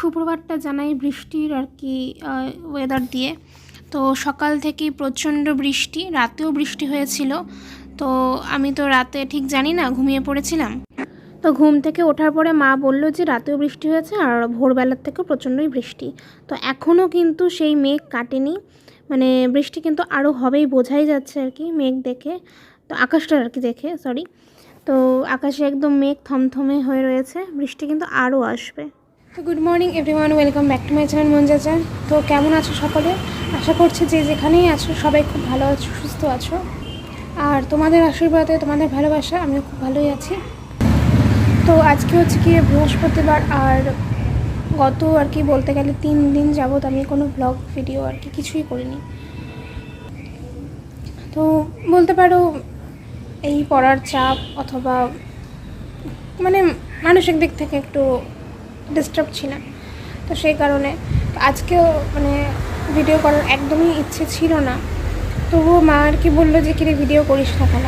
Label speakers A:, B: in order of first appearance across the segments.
A: সুপ্রভাতটা জানাই বৃষ্টির আর কি ওয়েদার দিয়ে। তো সকাল থেকেই প্রচণ্ড বৃষ্টি, রাতেও বৃষ্টি হয়েছিল। তো আমি তো রাতে ঠিক জানি না, ঘুমিয়ে পড়েছিলাম। তো ঘুম থেকে ওঠার পরে মা বলল যে রাতেও বৃষ্টি হয়েছে আর ভোরবেলার থেকেও প্রচণ্ডই বৃষ্টি। তো এখনও কিন্তু সেই মেঘ কাটেনি, মানে বৃষ্টি কিন্তু আরও হবেই, বোঝাই যাচ্ছে আর কি মেঘ দেখে, তো আকাশটা আর কি দেখে সরি। তো আকাশে একদম মেঘ থমথমে হয়ে রয়েছে, বৃষ্টি কিন্তু আরও আসবে। তো good morning everyone, welcome back to my channel Monjachar. তো কেমন আছো সকলে? আশা করছি যে যেখানেই আছো সবাই খুব ভালো আছো, সুস্থ আছো, আর তোমাদের আশীর্বাদে, তোমাদের ভালোবাসা আমিও খুব ভালোই আছি। তো আজকে হচ্ছে কি বৃহস্পতিবার, আর গত আর কি বলতে গেলে 3 দিন যাবত আমি কোনো ব্লগ ভিডিও আর কি কিছুই করিনি। তো বলতে পারো এই পড়ার চাপ অথবা মানে মানসিক দিক থেকে একটু ডিস্টার্ব ছিলাম, তো সেই কারণে আজকেও মানে ভিডিও করার একদমই ইচ্ছে ছিল না। তবুও মা আর কি বললো যে কিরে ভিডিও করিস না কেন।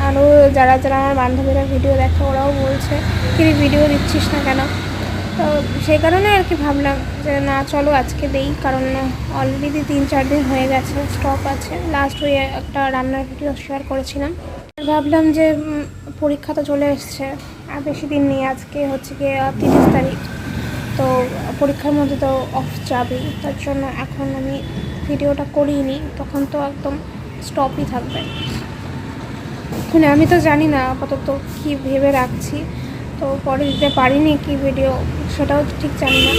A: আরও যারা যারা আমার বান্ধবীরা ভিডিও দেখে ওরাও বলছে কিরে ভিডিও দিচ্ছিস না কেন। তো সেই কারণে আর কি ভাবলাম যে না চলো আজকে দেই, কারণ অলরেডি 3-4 দিন হয়ে গেছে স্টপ আছে। লাস্ট ওই একটা রান্নার ভিডিও শেয়ার করেছিলাম। ভাবলাম যে পরীক্ষা তো চলে এসছে, আর বেশি দিন নেই, আজকে হচ্ছে গিয়ে 30 তারিখ, তো পরীক্ষার মধ্যে তো অফ যাবেই, তার জন্য এখন আমি ভিডিওটা করিনি, তখন তো একদম স্টপই থাকবে। মানে আমি তো জানি না আপাতত কী ভেবে রাখছি, তো পরে দিতে পারিনি কি ভিডিও সেটাও ঠিক জানি না,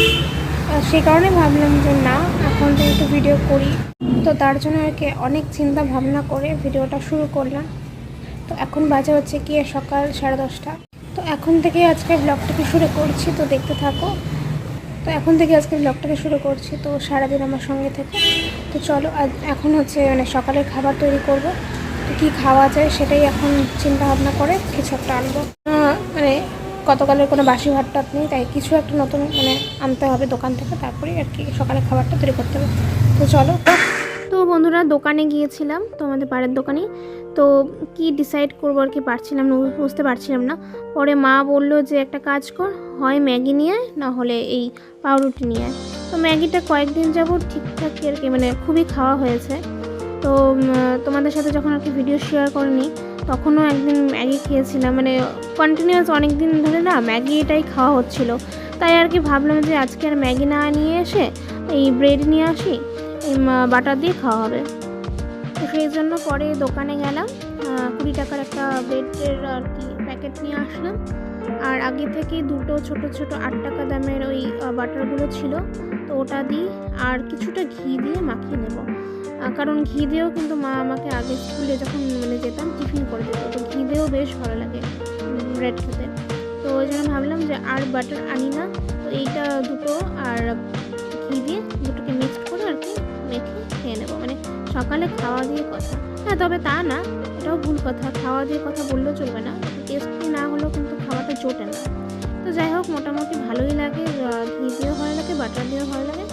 A: সেই কারণে ভাবলাম যে না এখন তো একটু ভিডিও করি। তো তার জন্য আর কি অনেক চিন্তা ভাবনা করে ভিডিওটা শুরু করলাম। তো এখন বাজে হচ্ছে কি সকাল 10:30। তো এখন থেকে আজকে ব্লগটাকে শুরু করছি, তো দেখতে থাকো। তো এখন থেকে আজকে ব্লগটাকে শুরু করছি, তো সারাদিন আমার সঙ্গে থেকে। তো চলো এখন হচ্ছে মানে সকালের খাবার তৈরি করব। তো কী খাওয়া যায় সেটাই এখন চিন্তা ভাবনা করে কিছু একটা আনবো। মানে গতকালের কোনো বাসি ভাতটা নেই, তাই কিছু একটা নতুন মানে আনতে হবে দোকান থেকে, তারপরে আর কি সকালের খাবারটা তৈরি করতে হবে। তো চলো। তো বন্ধুরা দোকানে গিয়েছিলাম, তো আমাদের পাড়ার দোকানে। তো কি ডিসাইড করবো আর কি পারছিলাম না, বুঝতে পারছিলাম না। পরে মা বলল যে একটা কাজ কর, হয় ম্যাগি নিয়ে আয়, না হলে এই পাউরুটি নিয়ে আয়। তো ম্যাগিটা কয়েকদিন যাবত ঠিকঠাক আর কি মানে খুবই খাওয়া হয়েছে। তো তোমাদের সাথে যখন আর কি ভিডিও শেয়ার করিনি তখনও একদিন ম্যাগি খেয়েছিলাম, মানে কন্টিনিউয়াস অনেক দিন ধরে না ম্যাগি এটাই খাওয়া হচ্ছিলো। তাই আর কি ভাবলাম যে আজকে আর ম্যাগি না নিয়ে এসে এই ব্রেড নিয়ে আসি, এই বাটার দিয়ে খাওয়া হবে। তো সেই জন্য পরে দোকানে গেলাম, 20 টাকার একটা ব্রেডের আর কি প্যাকেট নিয়ে আসলাম। আর আগে থেকেই দুটো ছোট ছোট 8 টাকা দামের ওই বাটারগুলো ছিল, তো ওটা দিই আর কিছুটা ঘি দিয়ে মাখিয়ে নেব। কারণ ঘি দিয়েও কিন্তু মা আমাকে আগে স্কুলে যখন মানে যেতাম টিফিন করে দিত, তো ঘি দিয়েও বেশ ভালো লাগে ব্রেড খেতে। তো ওই জন্য ভাবলাম যে আর বাটার আনি না, তো এইটা দুটো আর ঘি দিয়ে দুটোকে মিক্সড করে আর কি মেখে খেয়ে নেবো। মানে সকালে খাওয়া দিয়ে কথা, হ্যাঁ তবে তা না, এটাও ভুল কথা, খাওয়া দিয়ে কথা বললেও চলবে না, টেস্টি না হলেও কিন্তু খাওয়াটা জোটে না। তো যাই হোক মোটামুটি ভালোই লাগে, ঘি দিয়েও ভালো লাগে, বাটার দিয়েও ভালো লাগে।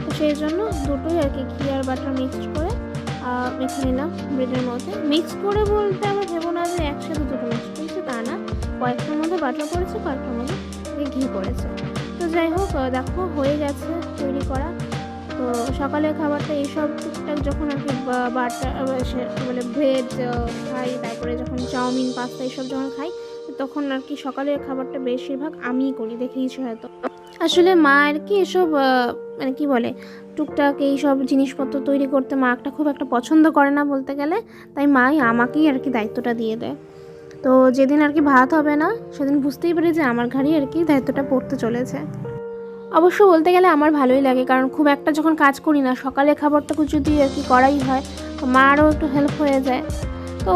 A: তো সেই জন্য দুটোই আর কি ঘি আর বাটার মিক্সড করে মেখে নিলাম ব্রেডের মধ্যে। মিক্স করে বলতে আমার ভেবো না যে একসাথে দুটো মিক্স করেছে, তা না, কয়েকটার মধ্যে বাটার পড়েছে, কয়েকটার মধ্যে ঘি পড়েছে। তো যাই হোক দেখো হয়ে গেছে তৈরি করা। তো সকালের খাবারটা এইসব টুকটাক যখন আর কি বাটার মানে ব্রেড খাই, তারপরে যখন চাউমিন পাস্তা এইসব যখন খাই, তখন আর কি সকালের খাবারটা বেশিরভাগ আমিই করি, দেখেইছো হয়তো। আসলে মা আর কি এসব মানে কি বলে টুকটাক এইসব জিনিসপত্র তৈরি করতে মা একটা খুব একটা পছন্দ করে না বলতে গেলে, তাই মাই আমাকেই আর কি দায়িত্বটা দিয়ে দেয়। তো যেদিন আর কি ভাত হবে না সেদিন বুঝতেই পারি যে আমার ঘাড়েই আর কি দায়িত্বটা পড়তে চলেছে। অবশ্য বলতে গেলে আমার ভালোই লাগে, কারণ খুব একটা যখন কাজ করি না সকালে খাবারটাকে যদি আর কি করাই হয় তো মারও একটু হেল্প হয়ে যায়, তো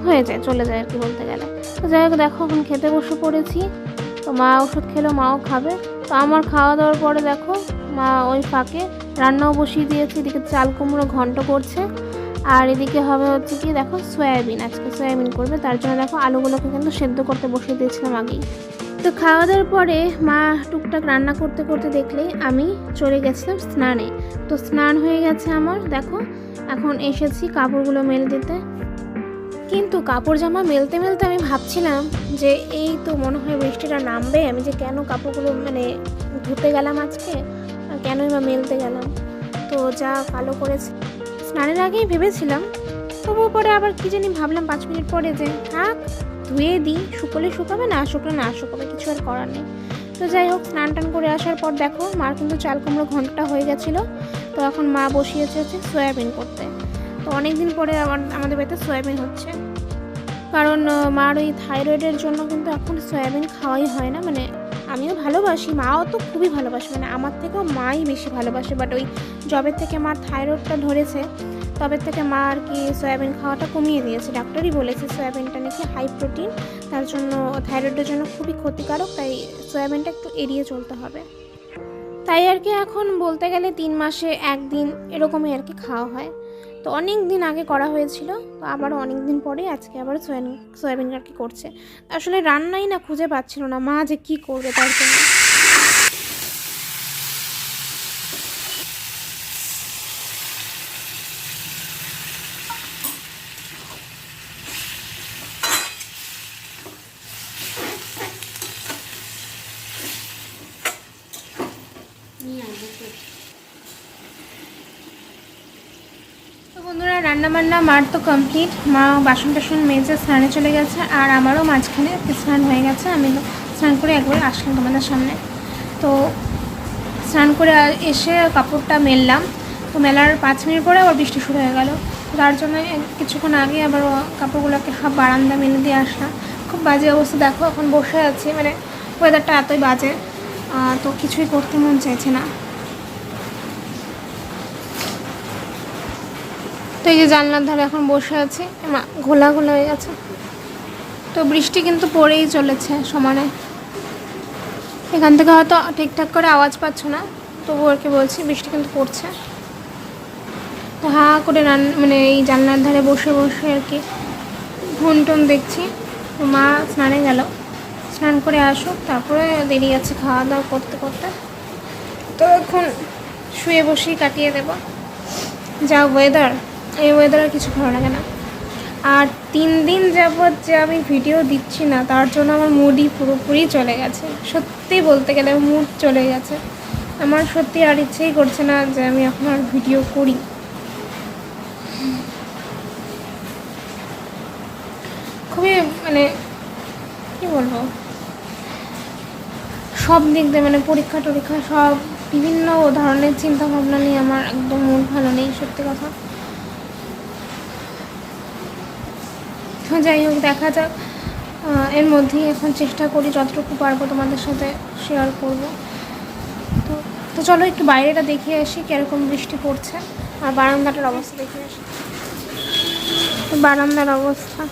A: হয়ে যায় চলে যায় আর কি বলতে গেলে। তো যাই হোক দেখো এখন খেতে বসে পড়েছি। তো মা ওষুধ খেলো, মাও খাবে। তো আমার খাওয়া দাওয়ার পরে দেখো মা ওই ফাঁকে রান্নাও বসিয়ে দিয়েছে, এদিকে চাল কুমড়ো ঘন্ট করছে, আর এদিকে হবে হচ্ছে কি দেখো সয়াবিন, আজকে সয়াবিন করবে, তার জন্য দেখো আলুগুলোকে কিন্তু সেদ্ধ করতে বসিয়ে দিয়েছিলাম আগেই। তো খাওয়া দাওয়ার পরে মা টুকটাক রান্না করতে করতে দেখলেই আমি চলে গেছিলাম স্নানে। তো স্নান হয়ে গেছে আমার, দেখো এখন এসেছি কাপড়গুলো মেলে দিতে। কিন্তু কাপড় জামা মেলতে মেলতে আমি ভাবছিলাম যে এই তো মনে হয় বৃষ্টিটা নামবে, আমি যে কেন কাপড়গুলো মানে ধুতে গেলাম আজকে, আর কেনই বা মেলতে গেলাম। তো যা কালো করেছে, স্নানের আগেই ভেবেছিলাম, তবুও পরে আবার কি জানি ভাবলাম 5 মিনিট পরে যে থাক ধুয়ে দিই, শুকোলে শুকাবে, না শুকলে না শুকাবে, কিছু আর করার নেই। তো যাই হোক, স্নান টান করে আসার পর দেখো মার কিন্তু চাল কুমড়ো ঘন্টটা হয়ে গেছিলো। তো এখন মা বসিয়েছে হচ্ছে সয়াবিন করতে। তো অনেক দিন পরে আমাদের বাড়িতে সয়াবিন হচ্ছে, কারণ মার ওই থাইরয়েডের জন্য কিন্তু এখন সয়াবিন খাওয়াই হয় না। মানে আমিও ভালোবাসি, মাও তো খুবই ভালোবাসে, মানে আমার থেকেও মাই বেশি ভালোবাসে, বাট ওই জবের থেকে মার থাইরয়েডটা ধরেছে তবে থেকে মা আর কি সয়াবিন খাওয়াটা কমিয়ে দিয়েছে। ডাক্তারই বলেছে সয়াবিনটা নাকি হাই প্রোটিন, তার জন্য থাইরয়েডের জন্য খুবই ক্ষতিকারক, তাই সয়াবিনটা একটু এড়িয়ে চলতে হবে। তাই আর কি এখন বলতে গেলে 3 মাসে 1 দিন এরকমই আর কি খাওয়া হয়। তো অনেক দিন আগে করা হয়েছিল, তো আবারও অনেক দিন পরে আজকে আবার সয়াবিন আর কি করছে। আসলে রান্নাই না খুঁজে পাচ্ছিল না মা যে কী করবে তার জন্য। তো বন্ধুরা, রান্নাবান্না মার তো কমপ্লিট, মা বাসন টাসন মেজে স্নানে চলে গেছে, আর আমারও মাঝখানে স্নান হয়ে গেছে। আমি স্নান করে একবার আসলাম তোমাদের সামনে। তো স্নান করে এসে কাপড়টা মেললাম, তো মেলার 5 মিনিট পরে আবার বৃষ্টি শুরু হয়ে গেল। তার জন্য কিছুক্ষণ আগে আবার কাপড়গুলোকে সব বারান্দা মেলে দিয়ে আসলাম। খুব বাজে অবস্থা, দেখো এখন বসে আছি, মানে ওয়েদারটা এতই বাজে, তো কিছুই করতে মন চাইছে না। তো এই যে জানলার ধারে এখন বসে আছি, ঘোলা ঘোলা হয়ে গেছে। তো বৃষ্টি কিন্তু পড়েই চলেছে সমানে। এখান থেকে হয়তো ঠিকঠাক করে আওয়াজ পাচ্ছ না, তবু আর কি বলছি বৃষ্টি কিন্তু পড়ছে। তো হা করে মানে এই জানলার ধারে বসে বসে আর কি ফোন টোন দেখছি। তো মা স্নানে গেল, স্নান করে আসুক, তারপরে দেরি আছে খাওয়া দাওয়া করতে করতে। তো এখন শুয়ে বসেই কাটিয়ে দেব। যা ওয়েদার, এই ওয়েদার আর কিছু ভালো লাগে না। আর 3 দিন যাবৎ যে আমি ভিডিও দিচ্ছি না, তার জন্য আমার মুডই পুরোপুরি চলে গেছে। সত্যি বলতে গেলে মুড চলে গেছে। আমার সত্যি আর ইচ্ছেই করছে না যে আমি এখন আর ভিডিও করি। খুবই মানে কী বলবো, সব দিক দিয়ে মানে পরীক্ষা টরীক্ষা সব বিভিন্ন ধরনের চিন্তা ভাবনা নিয়ে আমার একদম মন ভালো নেই, সত্যি কথা। যাই হোক, দেখা যাক, এর মধ্যেই এখন চেষ্টা করি যতটুকু পারবো তোমাদের সাথে শেয়ার করব। তো চলো একটু বাইরেটা দেখিয়ে আসি কীরকম বৃষ্টি পড়ছে, আর বারান্দাটার অবস্থা দেখিয়ে আসি। বারান্দার অবস্থা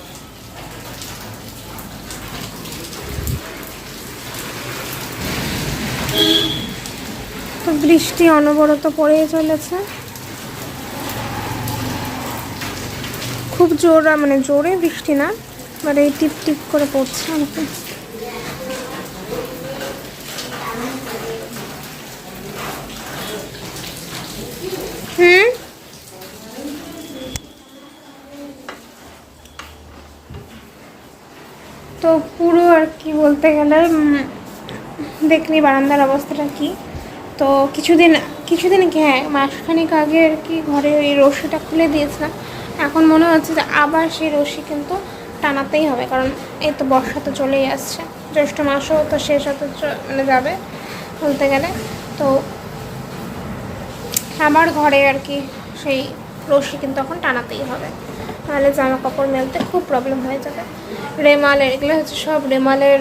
A: তো বৃষ্টি অনবরত পড়েই চলেছে, খুব জোর, মানে জোরে বৃষ্টি না, মানে এই টিপ টিপ করে পড়ছে আর কি। তো পুরো আর কি বলতে গেলে দেখলি বারান্দার অবস্থাটা কি। তো কিছুদিন হ্যাঁ মাসখানেক আগে আর কি ঘরে এই রশিটা খুলে দিয়েছিলাম। এখন মনে হচ্ছে যে আবার সেই রশি কিন্তু টানাতেই হবে, কারণ এই তো বর্ষা তো চলেই আসছে, জ্যৈষ্ঠ মাসও তো শেষ হতে মানে যাবে বলতে গেলে। তো আমার ঘরে আর কি সেই রশি কিন্তু এখন টানাতেই হবে, নাহলে জামা কাপড় মেলতে খুব প্রবলেম হয়ে যাবে। রেমালের এগুলো হচ্ছে সব রেমালের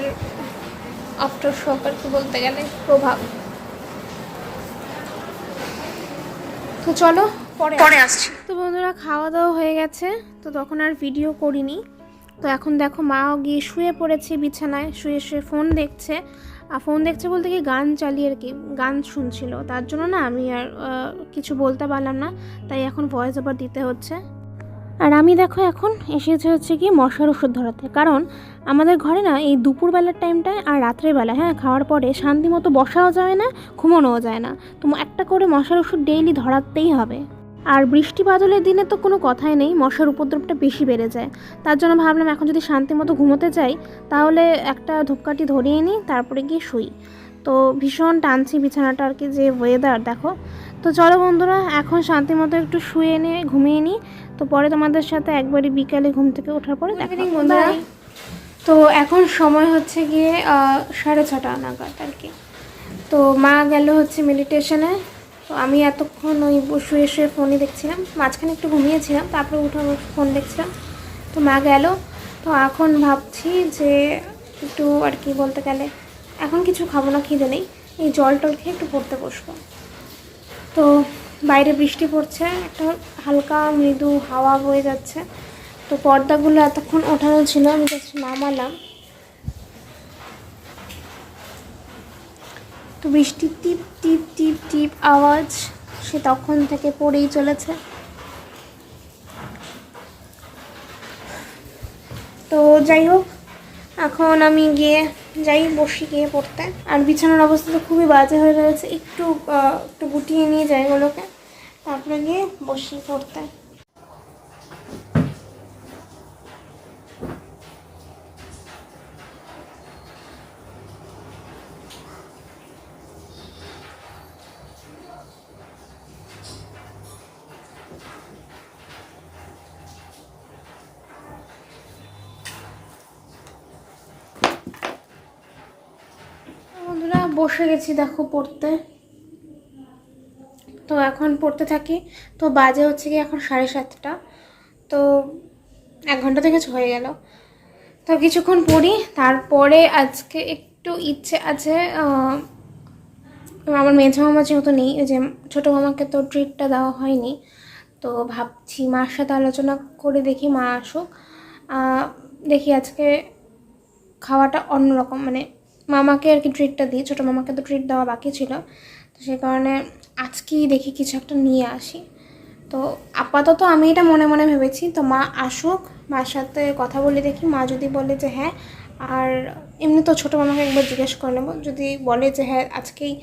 A: আফটার শক আর কি বলতে গেলে, প্রভাব। তো চলো পরে আসছি। তো বন্ধুরা, খাওয়া দাওয়া হয়ে গেছে, তো তখন আর ভিডিও করিনি। তো এখন দেখো মাও গিয়ে শুয়ে পড়েছে বিছানায়, শুয়ে শুয়ে ফোন দেখছে। আর ফোন দেখছে বলতে কি গান চালিয়ে আর কি গান শুনছিল, তার জন্য না আমি আর কিছু বলতে পারলাম না, তাই এখন ভয়েস ওভার দিতে হচ্ছে। আর আমি দেখো এখন এসেছে হচ্ছে কি মশার ওষুধ ধরাতে, কারণ আমাদের ঘরে না এই দুপুরবেলার টাইমটায় আর রাত্রেবেলা খাওয়ার পরে শান্তি মতো বসাও যায় না, ঘুমানোও যায় না। তো একটা করে মশার ওষুধ ডেইলি ধরাতেই হবে। আর বৃষ্টি বাদলের দিনে তো কোনো কথাই নেই, মশার উপদ্রবটা বেশি বেড়ে যায়। তার জন্য ভাবলাম এখন যদি শান্তি মতো ঘুমোতে যাই তাহলে একটা ধূপকাঠি ধরিয়ে নিই, তারপরে গিয়ে শুই। তো ভীষণ টানছি বিছানাটা আর কি, যে ওয়েদার দেখো। তো চলো বন্ধুরা, এখন শান্তি মতো একটু শুয়ে নিয়ে ঘুমিয়ে নিই। তো পরে তোমাদের সাথে একবারই বিকালে ঘুম থেকে ওঠার পরে দেখা হবে বন্ধুরা। তো এখন সময় হচ্ছে গিয়ে 6:30 নাগাদ আর কি। তো মা গেল হচ্ছে মেডিটেশনে। তো আমি এতক্ষণ ওই শুয়ে শুয়ে ফোনই দেখছিলাম, মাঝখানে একটু ঘুমিয়েছিলাম, তারপরে উঠে ফোন দেখছিলাম। তো মা গেল। তো এখন ভাবছি যে একটু আর কি বলতে গেলে এখন কিছু খাবো না, খিদে নেই, এই জল টল খেয়ে একটু পড়তে বসবো। তো বাইরে বৃষ্টি পড়ছে, একটা হালকা মৃদু হাওয়া বয়ে যাচ্ছে। তো পর্দাগুলো এতক্ষণ ওঠানো ছিল, আমি জাস্ট নামালাম। তো বৃষ্টির টিপ টিপ টিপ টিপ আওয়াজ সে তখন থেকে পড়েই চলেছে। তো যাই হোক, এখন আমি গিয়ে বসি গিয়ে পড়তে। আর বিছানার অবস্থা তো খুবই বাজে হয়ে রয়েছে, একটু গুটিয়ে নিয়ে যাই ওগুলোকে, তারপরে গিয়ে বসি পড়তে। বন্ধুরা বসে গেছি দেখো পড়তে। তো এখন পড়তে থাকি। তো বাজে হচ্ছে কি এখন 7:30। তো 1 ঘন্টা থেকে হয়ে গেল। তো কিছুক্ষণ পড়ি, তারপরে আজকে একটু ইচ্ছে আছে, আমার মেঝো মামা যেহেতু নেই, ওই যে ছোটো মামাকে তো ট্রিটটা দেওয়া হয়নি, তো ভাবছি মার সাথে আলোচনা করে দেখি, মা আসুক, দেখি আজকে খাওয়াটা অন্যরকম, মানে মামাকে আর কি ট্রিটটা দিই, ছোটো মামাকে তো ট্রিট দেওয়া বাকি ছিল। তো সেই কারণে আজকেই দেখি কিছু একটা নিয়ে আসি। তো আপাতত আমি এটা মনে মনে ভেবেছি, তো মা আসুক, মার সাথে কথা বলে দেখি, মা যদি বলে যে হ্যাঁ, আর এমনি তো ছোটো মামাকে একবার জিজ্ঞেস করে নেবো, যদি বলে যে হ্যাঁ আজকেই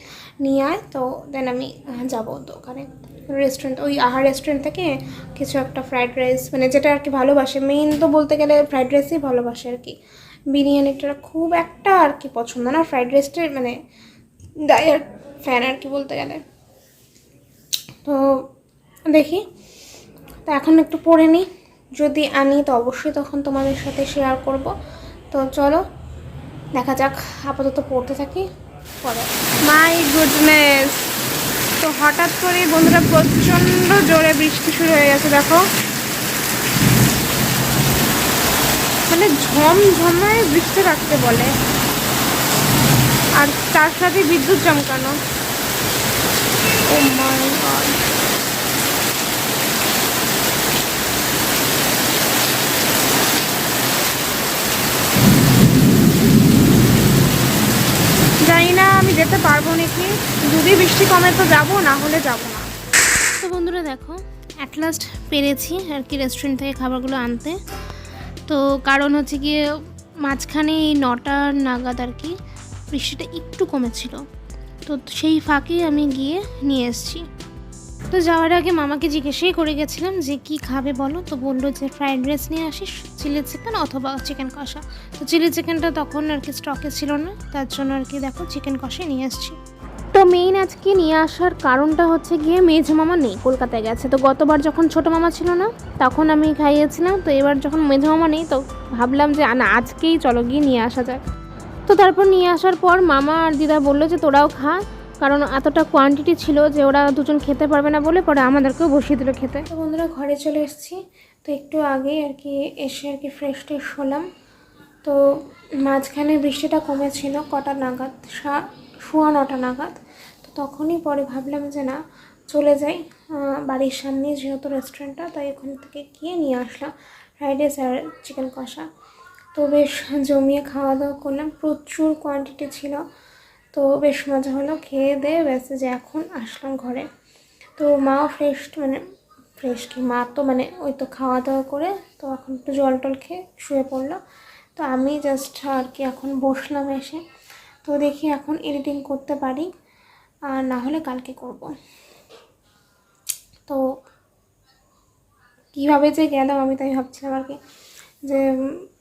A: নিয়ে আয়, তো দেন আমি যাবো দোকানে, রেস্টুরেন্ট, ওই আহার রেস্টুরেন্ট থেকে কিছু একটা ফ্রাইড রাইস, মানে যেটা আর কি ভালোবাসে, মেইন তো বলতে গেলে ফ্রাইড রাইসই ভালোবাসে আর কি, বিরিয়ানিটা খুব একটা আর কি পছন্দ না, ফ্রাইড রাইসটার মানে ডায়ার ফ্যান আর কি বলতে গেলে। তো দেখি, তো এখন একটু পড়ে নিই, যদি আনি তো অবশ্যই তখন তোমাদের সাথে শেয়ার করব। তো চলো দেখা যাক, আপাতত পড়তে থাকি পরে। মাই গুডনেস, তো হঠাৎ করে বন্ধুরা প্রচণ্ড জোরে বৃষ্টি শুরু হয়ে গেছে দেখো, মানে ঝমঝমায় বৃষ্টি রাখতে বলে, আর তার সাথে বিদ্যুৎ চমকানো। ও মাই গড, জানি না আমি যেতে পারবো নাকি, যদি বৃষ্টি কমে তো যাবো, না হলে যাবো না। তো বন্ধুরা দেখো, অ্যাট লাস্ট পেরেছি আর কি রেস্টুরেন্ট থেকে খাবারগুলো আনতে। তো কারণ হচ্ছে গিয়ে মাঝখানে এই 9টা নাগাদ আর কি বৃষ্টিটা একটু কমেছিল, তো সেই ফাঁকে আমি গিয়ে নিয়ে এসেছি। তো যাওয়ার আগে মামাকে জিজ্ঞেসই করে গেছিলাম যে কি খাবে বলো, তো বললো যে ফ্রাইড রাইস নিয়ে আসিস, চিলি চিকেন অথবা চিকেন কষা। তো চিলি চিকেনটা তখন আর কি স্টকে ছিল না, তার জন্য আর কি দেখো চিকেন কষাই নিয়ে আসছি। তো মেইন আজকে নিয়ে আসার কারণটা হচ্ছে গিয়ে মেঝো মামা নেই, কলকাতায় গেছে। তো গতবার যখন ছোটো মামা ছিল না তখন আমি খাইয়েছিলাম, তো এবার যখন মেঝো মামা নেই তো ভাবলাম যে না আজকেই চলো গিয়ে নিয়ে আসা যাক। তো তারপর নিয়ে আসার পর মামা আর দিদা বললো যে তোরাও খা, কারণ এতটা কোয়ান্টিটি ছিল যে ওরা দুজন খেতে পারবে না বলে পরে আমাদেরকেও বসিয়ে দিল খেতে। তো বন্ধুরা ঘরে চলে এসেছি, তো একটু আগে আর কি এসে আর কি ফ্রেশ ট্রেশ হলাম। তো মাঝখানে বৃষ্টিটা কমেছিল কটা নাগাদ, 9:15 নাগাদ। তো তখনই পরে ভাবলাম যে না চলে যাই, বাড়ির সামনে যেহেতু রেস্টুরেন্টটা, তাই ওখান থেকে গিয়ে নিয়ে আসলাম ফ্রাইড রাইস আর চিকেন কষা। তো বেশ জমিয়ে খাওয়া দাওয়া করলাম, প্রচুর কোয়ান্টিটি ছিল, তো বেশ মজা হলো, খেয়ে দিয়ে ব্যাস যে এখন আসলাম ঘরে। তো মাও ফ্রেশ কি মা তো মানে ওই তো খাওয়া দাওয়া করে তো এখন একটু জল টল খেয়ে শুয়ে পড়লো। তো আমি জাস্ট আর কি এখন বসলাম এসে, তো দেখি এখন এডিটিং করতে পারি, আর না হলে কালকে করব। তো কীভাবে যে গেলাম আমি তাই ভাবছিলাম আর কি, যে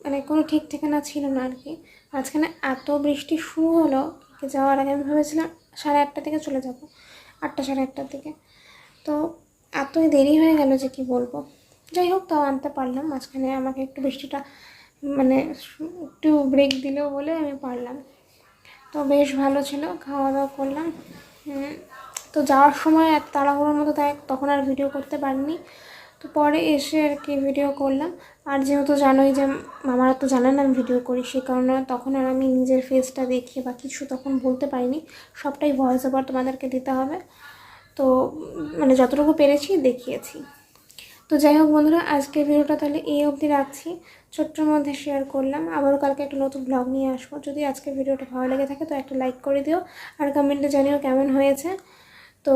A: মানে কোনো ঠিক ঠিকানা ছিল না আর কি। মাঝখানে এত বৃষ্টি শুরু হলো, যাওয়ার আগে আমি ভেবেছিলাম 8:30 থেকে চলে যাব, 8টা 8:30 থেকে। তো এতই দেরি হয়ে গেল যে কি বলবো। যাই হোক, তাও আনতে পারলাম। মাঝখানে আমাকে একটু বৃষ্টিটা মানে একটু ব্রেক দিল বলে আমি পারলাম। তো বেশ ভালো ছিল, খাওয়া দাওয়া করলাম। তো যাওয়ার সময় এত তাড়াহুড়োর মতো তাই তখন আর ভিডিও করতে পারিনি। তো পরে এসে আর কি ভিডিও করলাম। আর যেহেতু জানোই যে মামারা তো জানে না আমি ভিডিও করি, সেই কারণে তখন আর আমি নিজের ফেসটা দেখিয়ে বা কিছু তখন বলতে পারিনি, সবটাই ভয়েস ওভার তোমাদেরকে দিতে হবে। তো মানে যতটুকু পেরেছি দেখিয়েছি। তো যাই হোক বন্ধুরা, আজকের ভিডিওটা তাহলে এই অবধি রাখছি, ছোট্টর মধ্যে শেয়ার করলাম। আবারও কালকে একটা নতুন ব্লগ নিয়ে আসবো। যদি আজকের ভিডিওটা ভালো লেগে থাকে তো একটা লাইক করে দিও, আর কমেন্টে জানিও কেমন হয়েছে। তো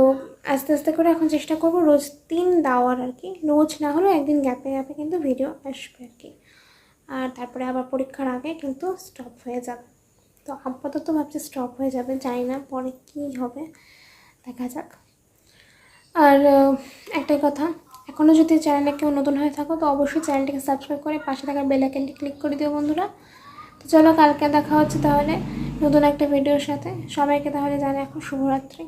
A: আস্তে আস্তে করে এখন চেষ্টা করব রোজ 3 দেওয়ার আর কি, রোজ না হলেও একদিন গ্যাপে গ্যাপে কিন্তু ভিডিও আসবে আর কি। আর তারপরে আবার পরীক্ষার আগে কিন্তু স্টপ হয়ে যাবে। তো আপাতত ভাবছি স্টপ হয়ে যাবে, জানি না পরে কী হবে, দেখা যাক। আর একটাই কথা, এখনও যদি চ্যানেলে কেউ নতুন হয়ে থাকো তো অবশ্যই চ্যানেলটিকে সাবস্ক্রাইব করে পাশে থাকা বেল আইকনটি ক্লিক করে দিও বন্ধুরা। তো চলো, কালকে দেখা হচ্ছে তাহলে নতুন একটা ভিডিওর সাথে। সবাইকে তাহলে জানাই এখন শুভরাত্রি।